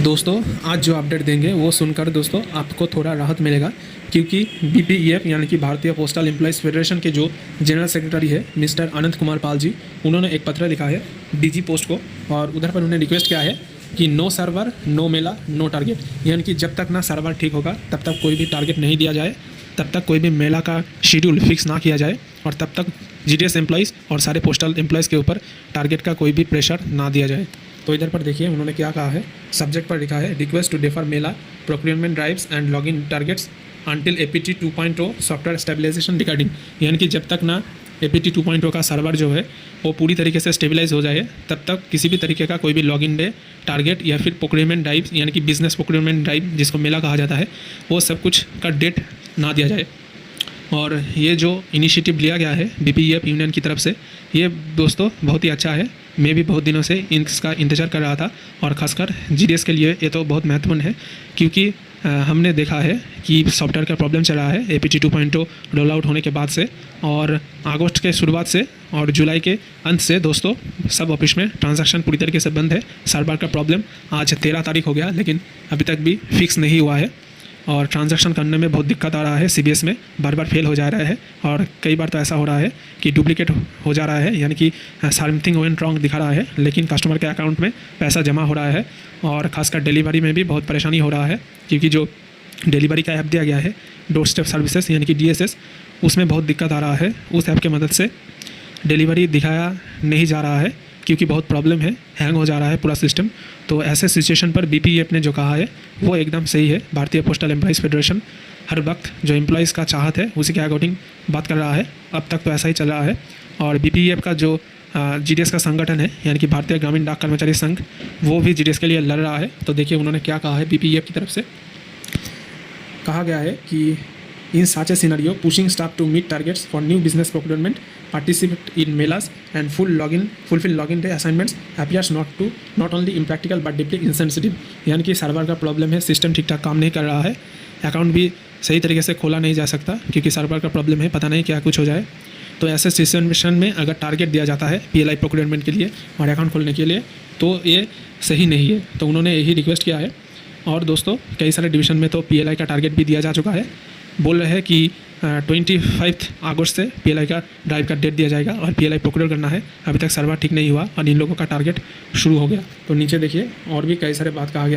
दोस्तों आज जो अपडेट देंगे वो सुनकर दोस्तों आपको थोड़ा राहत मिलेगा, क्योंकि बीपीईएफ यानी कि भारतीय पोस्टल एम्प्लॉयज़ फेडरेशन के जो जनरल सेक्रेटरी है मिस्टर अनंत कुमार पाल जी, उन्होंने एक पत्र लिखा है डीजी पोस्ट को और उधर पर उन्होंने रिक्वेस्ट किया है कि नो सर्वर, नो मेला, नो टारगेट, यानी कि जब तक ना सर्वर ठीक होगा तब तक कोई भी टारगेट नहीं दिया जाए, तब तक कोई भी मेला का शेड्यूल फिक्स ना किया जाए और तब तक जीडीएस एम्प्लॉयज़ और सारे पोस्टल एम्प्लॉयज़ के ऊपर टारगेट का कोई भी प्रेशर ना दिया जाए। तो इधर पर देखिए उन्होंने क्या कहा है, सब्जेक्ट पर लिखा है request to defer mela procurement drives and login targets until APT 2.0 software stabilization regarding, यानी कि जब तक ना एपीटी 2.0 का सर्वर जो है वो पूरी तरीके से स्टेबलाइज हो जाए तब तक किसी भी तरीके का कोई भी लॉगिन डे, टारगेट या फिर प्रोक्योरमेंट ड्राइव यानी कि बिजनेस प्रोक्योरमेंट ड्राइव जिसको मेला कहा जाता है वो सब कुछ का डेट ना दिया जाए। और ये जो इनिशिएटिव लिया गया है बीपीईएफ यूनियन की तरफ से, ये दोस्तों बहुत ही अच्छा है। मैं भी बहुत दिनों से इसका इंतज़ार कर रहा था और ख़ासकर जीडीएस के लिए ये तो बहुत महत्वपूर्ण है, क्योंकि हमने देखा है कि सॉफ्टवेयर का प्रॉब्लम चल रहा है एपीटी 2.0 रोल आउट होने के बाद से, और अगस्त के शुरुआत से और जुलाई के अंत से दोस्तों सब ऑफिस में ट्रांजैक्शन पूरी तरीके से बंद है। सर्वर का प्रॉब्लम आज 13 तारीख हो गया लेकिन अभी तक भी फिक्स नहीं हुआ है और ट्रांजैक्शन करने में बहुत दिक्कत आ रहा है। सीबीएस में बार बार फेल हो जा रहा है और कई बार तो ऐसा हो रहा है कि डुप्लीकेट हो जा रहा है, यानी कि समथिंग वेंट रॉन्ग दिखा रहा है लेकिन कस्टमर के अकाउंट में पैसा जमा हो रहा है। और ख़ासकर डिलीवरी में भी बहुत परेशानी हो रहा है, क्योंकि जो डिलीवरी का ऐप दिया गया है डोर स्टेप सर्विसेज यानी कि डीएसएस, उसमें बहुत दिक्कत आ रहा है। उस ऐप की मदद से डिलीवरी दिखाया नहीं जा रहा है क्योंकि बहुत प्रॉब्लम है, हैंग हो जा रहा है पूरा सिस्टम। तो ऐसे सिचुएशन पर बीपीईएफ ने जो कहा है वो एकदम सही है। भारतीय पोस्टल एम्प्लॉयज़ फेडरेशन हर वक्त जो एम्प्लॉयज़ का चाहत है उसी के अकॉर्डिंग बात कर रहा है, अब तक तो ऐसा ही चल रहा है। और बीपीईएफ का जो जीडीएस का संगठन है यानी कि भारतीय ग्रामीण डाक कर्मचारी संघ, वो भी जीडीएस के लिए लड़ रहा है। तो देखिए उन्होंने क्या कहा है, बीपीईएफ की तरफ से कहा गया है कि in such a scenario, pushing staff to meet targets for new business procurement, participate in melas and fulfill login day assignments appears not only impractical but deeply insensitive। यानी कि सर्वर का प्रॉब्लम है, सिस्टम ठीक ठाक काम नहीं कर रहा है, अकाउंट भी सही तरीके से खोला नहीं जा सकता क्योंकि सर्वर का प्रॉब्लम है, पता नहीं क्या कुछ हो जाए। तो ऐसे सिचुएशन में अगर टारगेट दिया जाता है पीएलआई प्रोक्योरमेंट के लिए और अकाउंट खोलने के लिए तो ये सही नहीं है। तो उन्होंने यही रिक्वेस्ट किया है। और दोस्तों कई सारे डिवीज़न में तो पीएलआई का टारगेट भी दिया जा चुका है, बोल रहे हैं कि 25 अगस्त से पीएलआई का ड्राइव का डेट दिया जाएगा और पीएलआई प्रोक्योर करना है। अभी तक सर्वर ठीक नहीं हुआ और इन लोगों का टारगेट शुरू हो गया। तो नीचे देखिए और भी कई सारे बात कहा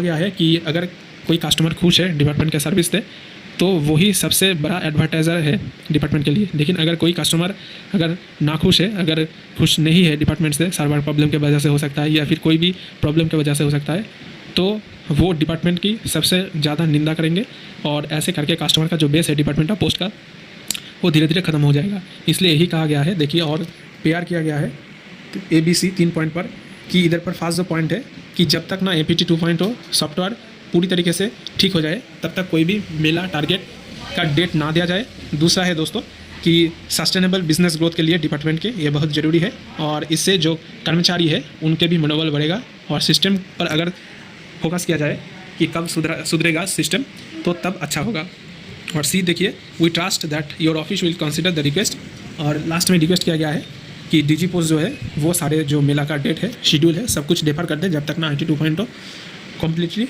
गया है कि अगर कोई कस्टमर खुश है डिपार्टमेंट के सर्विस से तो वही सबसे बड़ा एडवर्टाइज़र है डिपार्टमेंट के लिए। लेकिन अगर कोई कस्टमर अगर नाखुश है, अगर खुश नहीं है डिपार्टमेंट से, सर्वर प्रॉब्लम की वजह से हो सकता है या फिर कोई भी प्रॉब्लम की वजह से हो सकता है, तो वो डिपार्टमेंट की सबसे ज़्यादा निंदा करेंगे और ऐसे करके कस्टमर का जो बेस है डिपार्टमेंट ऑफ पोस्ट का वो धीरे धीरे ख़त्म हो जाएगा। इसलिए यही कहा गया है। देखिए और पेयर किया गया है ABC 3 पॉइंट पर कि इधर पर फर्स्ट जो पॉइंट है कि जब तक ना APT 2.0 सॉफ्टवेयर पूरी तरीके से ठीक हो जाए तब तक कोई भी मेला टारगेट का डेट ना दिया जाए। दूसरा है दोस्तों कि सस्टेनेबल बिजनेस ग्रोथ के लिए डिपार्टमेंट के ये बहुत ज़रूरी है और इससे जो कर्मचारी है उनके भी मनोबल बढ़ेगा और सिस्टम पर अगर फोकस किया जाए कि कब सुधरेगा सिस्टम तो तब अच्छा होगा। और सी देखिए we trust that your office will consider the request. और लास्ट में रिक्वेस्ट किया गया है कि डीजी पोस्ट जो है वो सारे जो मेला का डेट है, शेड्यूल है, सब कुछ डेफर कर दे जब तक ना IT 2.0 कम्प्लीटली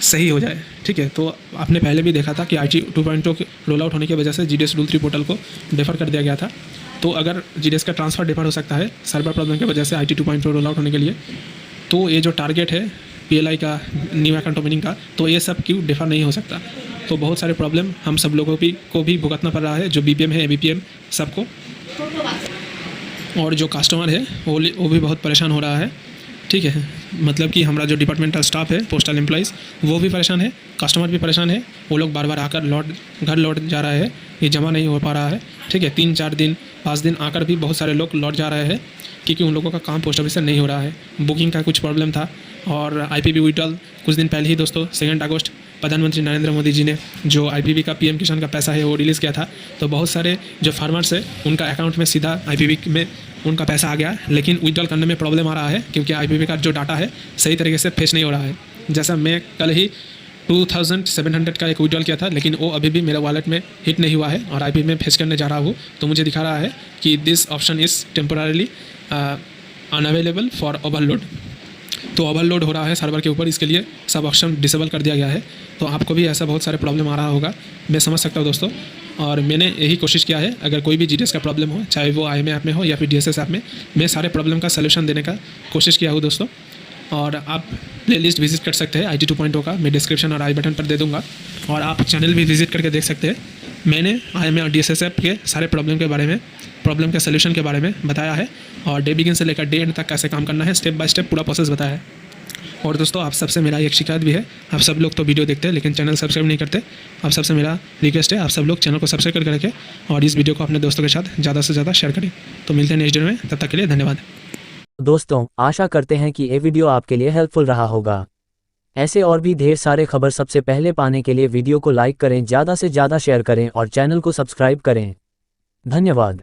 सही हो जाए। ठीक है, तो आपने पहले भी देखा था कि IT 2.0 के रोल आउट होने की वजह से GDS रूल 3 पोर्टल को डेफर कर दिया गया था। तो अगर GDS का ट्रांसफ़र डेफर हो सकता है सर्वर प्रॉब्लम की वजह से IT 2.0 रोल आउट होने के लिए, तो ये जो टारगेट है पीएलआई का न्यू अकाउंट ओपनिंग का, तो ये सब क्यों डिफर नहीं हो सकता। तो बहुत सारे प्रॉब्लम हम सब लोगों को भी भुगतना पड़ रहा है, जो बीपीएम है एबीपीएम सबको, और जो कस्टमर है वो भी बहुत परेशान हो रहा है। ठीक है, मतलब कि हमारा जो डिपार्टमेंटल स्टाफ है पोस्टल एम्प्लॉयज़ वो भी परेशान है, कस्टमर भी परेशान है। वो लोग बार बार आकर घर लौट जा रहे हैं, ये जमा नहीं हो पा रहा है। ठीक है, 3-4 दिन 5 दिन आकर भी बहुत सारे लोग लौट जा रहे हैं क्योंकि उन लोगों का काम पोस्ट ऑफिस से नहीं हो रहा है। बुकिंग का कुछ प्रॉब्लम था और IPP विड्रॉल कुछ दिन पहले ही दोस्तों 2 अगस्त प्रधानमंत्री नरेंद्र मोदी जी ने जो IPP का PM किसान का पैसा है वो रिलीज़ किया था। तो बहुत सारे जो फार्मर्स है उनका अकाउंट में सीधा IPP में उनका पैसा आ गया, लेकिन विड्रॉल करने में प्रॉब्लम आ रहा है क्योंकि IPP का जो डाटा है सही तरीके से फेच नहीं हो रहा है। जैसा मैं कल ही 2700 का एक विड्रॉल किया था लेकिन वो अभी भी मेरा वॉलेट में हिट नहीं हुआ है और IPP में फेच करने जा रहा हूँ तो मुझे दिखा रहा है कि this option is temporarily unavailable for overload. तो ओवरलोड हो रहा है सर्वर के ऊपर, इसके लिए सब ऑप्शन डिसेबल कर दिया गया है। तो आपको भी ऐसा बहुत सारे प्रॉब्लम आ रहा होगा, मैं समझ सकता हूँ दोस्तों। और मैंने यही कोशिश किया है, अगर कोई भी GTS का प्रॉब्लम हो, चाहे वो IMA ऐप में हो या फिर DSS ऐप में, मैं सारे प्रॉब्लम का सलूशन देने का कोशिश किया हूँ दोस्तों। और आप प्लेलिस्ट विजिट कर सकते हैं IT 2.0 का, मैं डिस्क्रिप्शन और आई बटन पर दे दूँगा। और आप चैनल भी विजिट करके देख सकते हैं, मैंने IMA और DSS ऐप के सारे प्रॉब्लम के बारे में, प्रॉब्लम के सलूशन के बारे में बताया है। और डे बिगिन से लेकर डे एंड तक कैसे काम करना है, स्टेप बाय स्टेप पूरा प्रोसेस बताया है। और दोस्तों आप सबसे मेरा एक शिकायत भी है, आप सब लोग तो वीडियो देखते हैं लेकिन चैनल सब्सक्राइब नहीं करते। आप सबसे मेरा रिक्वेस्ट है, आप सब लोग चैनल को सब्सक्राइब करके रखें और इस वीडियो को अपने दोस्तों के साथ ज़्यादा से ज़्यादा शेयर करें। तो मिलते हैं नेक्स्ट वीडियो में, तब तक के लिए धन्यवाद। दोस्तों आशा करते हैं कि ये वीडियो आपके लिए हेल्पफुल रहा होगा। ऐसे और भी ढेर सारे खबर सबसे पहले पाने के लिए वीडियो को लाइक करें, ज़्यादा से ज़्यादा शेयर करें और चैनल को सब्सक्राइब करें। धन्यवाद।